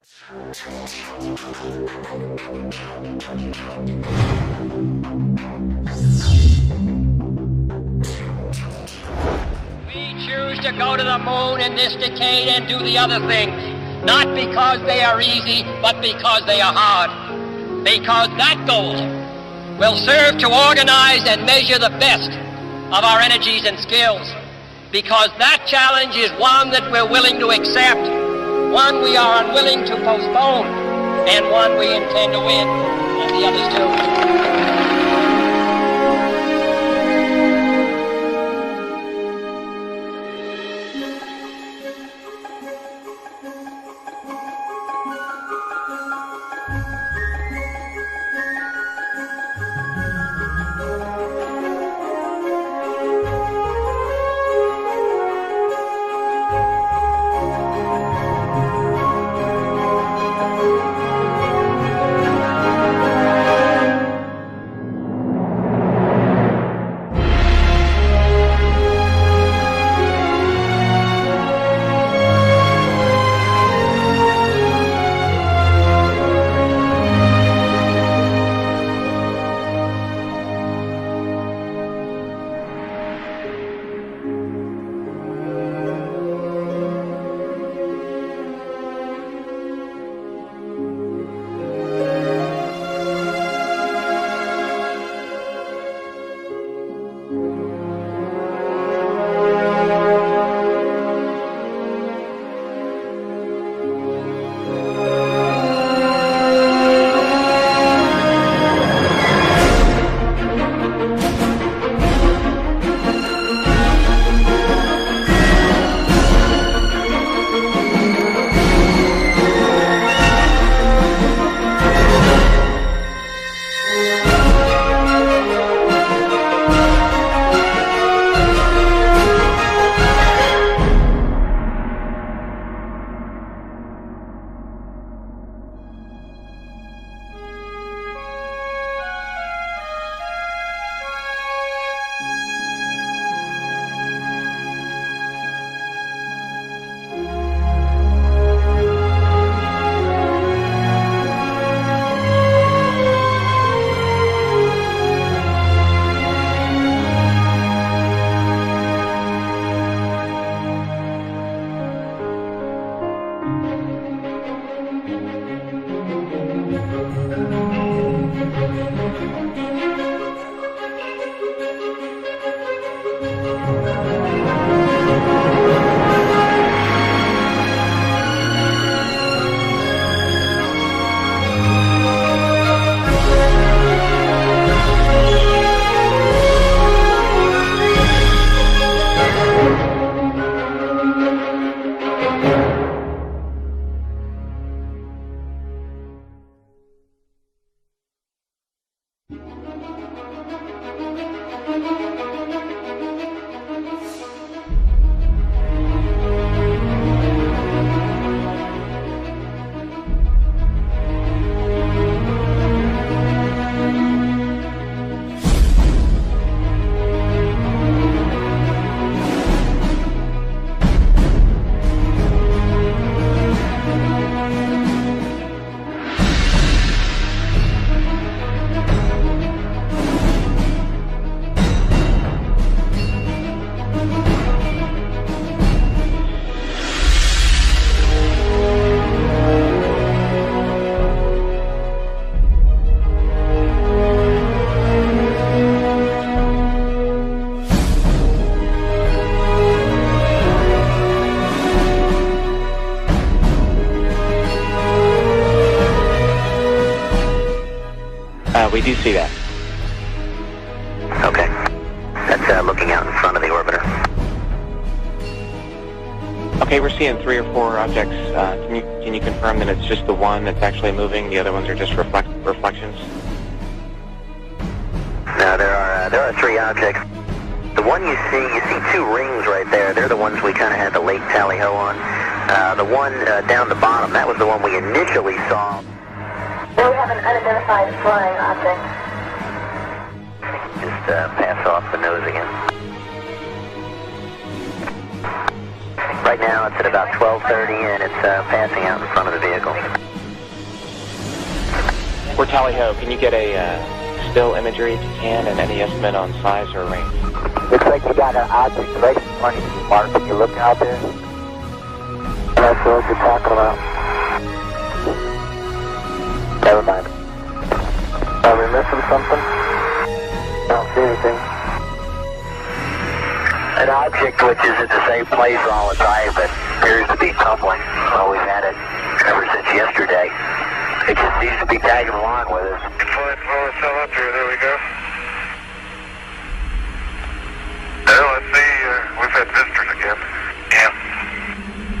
We choose to go to the moon in this decade and do the other things, not because they are easy, but because they are hard. Because that goal will serve to organize and measure the best of our energies and skills. Because that challenge is one that we're willing to accept, one we are unwilling to postpone, and one we intend to win, and the others too. We do see that. Okay. That's looking out in front of the orbiter. Okay, we're seeing 3 or 4 objects. Can you confirm that it's just the one that's actually moving? The other ones are just reflections? No, there are 3 objects. The one you see 2 rings right there. They're the ones we kind of had the late tally-ho on. The one down the bottom, that was the one we initially saw. We have an unidentified flying object. Just pass off the nose again. Right now it's at about 12:30 and it's passing out in front of the vehicle. We're Tally Ho. Can you get a still imagery if you can and any estimate on size or range? Looks like you got an object right in front of you, Mark. Can you look out there? That's what you're talking about. Never mind. Are we missing something? I don't see anything. An object which is at the same place all the time but appears to be tumbling. Well, we've had it ever since yesterday. It just seems to be tagging along with us. Flight flow is still up here. There we go. Well, let's see. We've had visitors again. Yeah.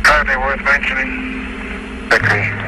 Hardly worth mentioning. Agree.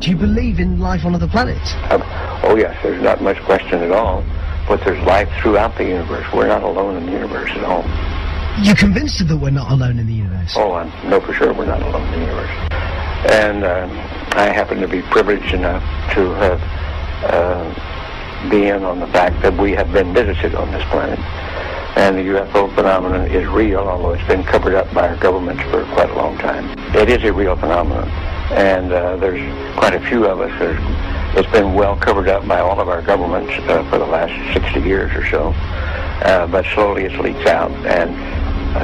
Do you believe in life on other planets? Oh yes, there's not much question at all. But there's life throughout the universe. We're not alone in the universe at all. You're convinced that we're not alone in the universe? Oh, I know for sure we're not alone in the universe. And I happen to be privileged enough to have been on the fact that we have been visited on this planet. And the UFO phenomenon is real, although it's been covered up by our governments for quite a long time. It is a real phenomenon. And there's quite a few of us. It's been well covered up by all of our governments for the last 60 years or so. But slowly it leaks out, and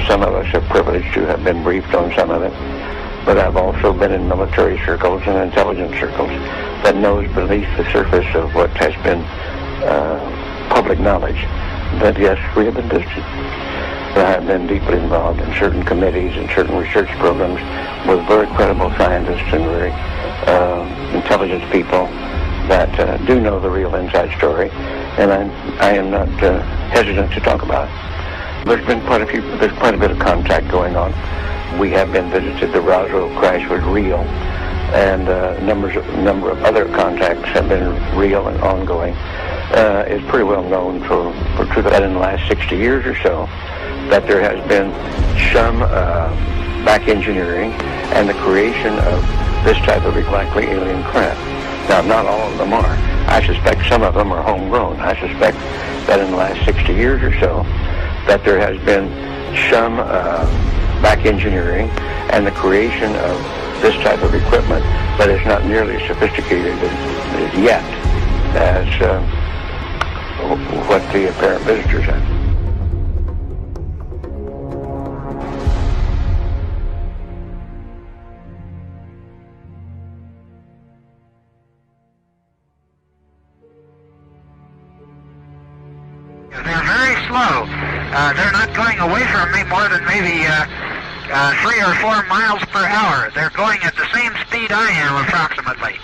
some of us are privileged to have been briefed on some of it. But I've also been in military circles and intelligence circles that knows beneath the surface of what has been public knowledge that, yes, we have been visited. I have been deeply involved in certain committees and certain research programs with very credible scientists and very intelligent people that do know the real inside story, and I am not hesitant to talk about it. There's quite a bit of contact going on. We have been visited. The Roswell crash was real, and a number of other contacts have been real and ongoing. It's pretty well known for that in the last 60 years or so that there has been some back engineering and the creation of this type of likely alien craft. Now, not all of them are. I suspect some of them are homegrown. I suspect that in the last 60 years or so that there has been some back engineering and the creation of this type of equipment, but it's not nearly as sophisticated as yet as what the apparent visitors have. They're very slow. They're not going away from me more than maybe 3 or 4 miles per hour. They're going at the same speed I am, approximately.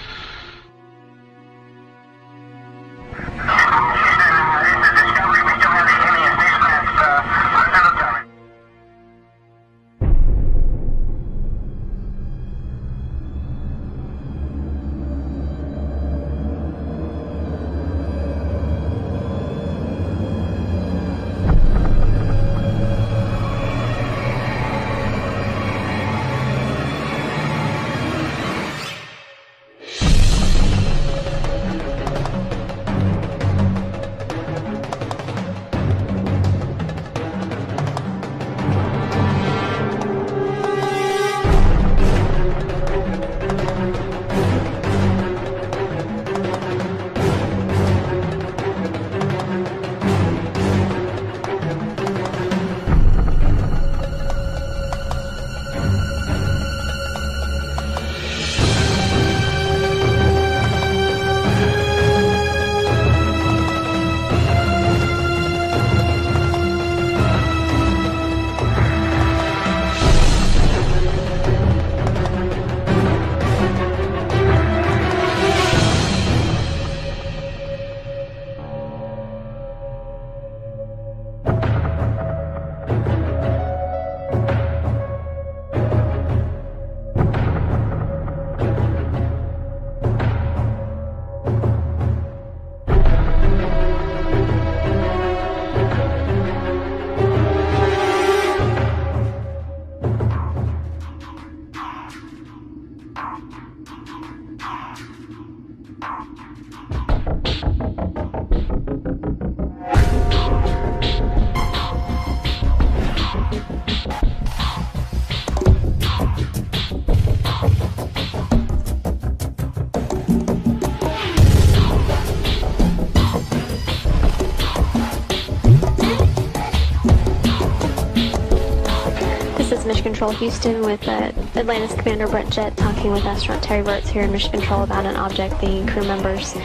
Mission Control Houston with Atlantis Commander Brett Jett talking with astronaut Terry Virts here in Mission Control about an object the crew members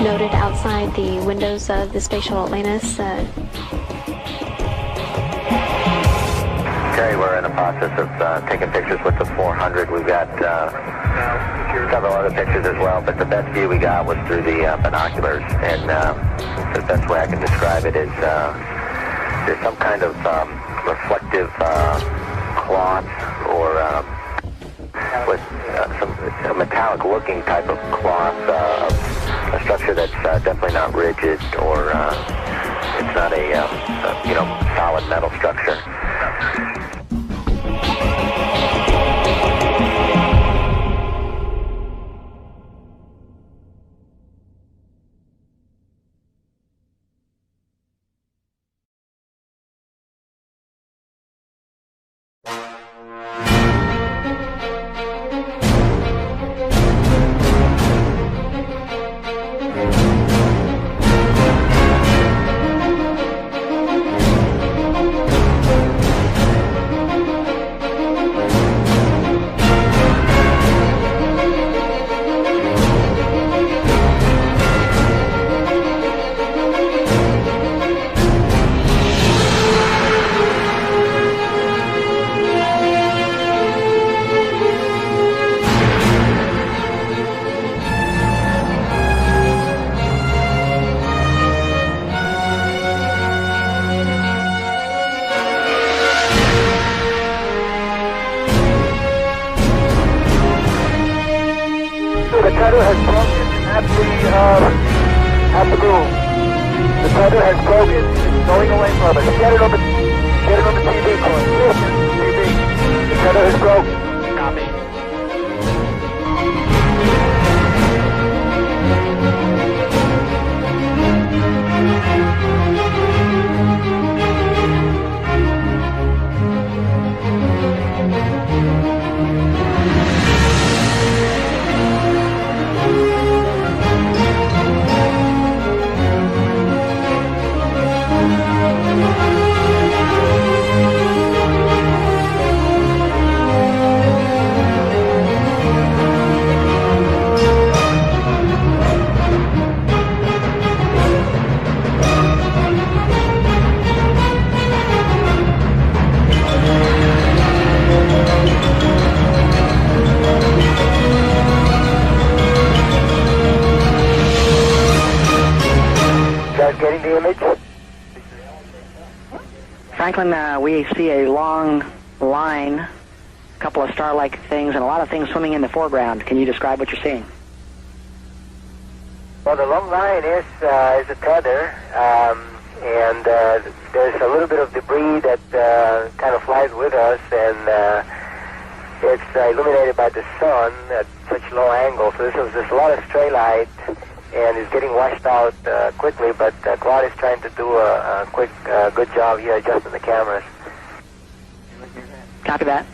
noted outside the windows of the Space Shuttle Atlantis. Terry, we're in the process of taking pictures with the 400. We've got several other pictures as well, but the best view we got was through the binoculars, and the best way I can describe it is there's some kind of reflective cloth or with some metallic metallic-looking type of cloth, a structure that's definitely not rigid, or it's not a solid metal structure. The tether has broken at the boom. The tether has broken. It's going away from us. Get it on the TV, Corey. Listen, TV. The tether has broken. Copy. Getting the image? Franklin, we see a long line, a couple of star-like things, and a lot of things swimming in the foreground. Can you describe what you're seeing? Well, the long line is a tether, and there's a little bit of debris that kind of flies with us, and it's illuminated by the sun at such low angle. So there's a lot of stray light, and it's getting washed out quickly, but Claude is trying to do a quick, good job here adjusting the cameras. Copy that.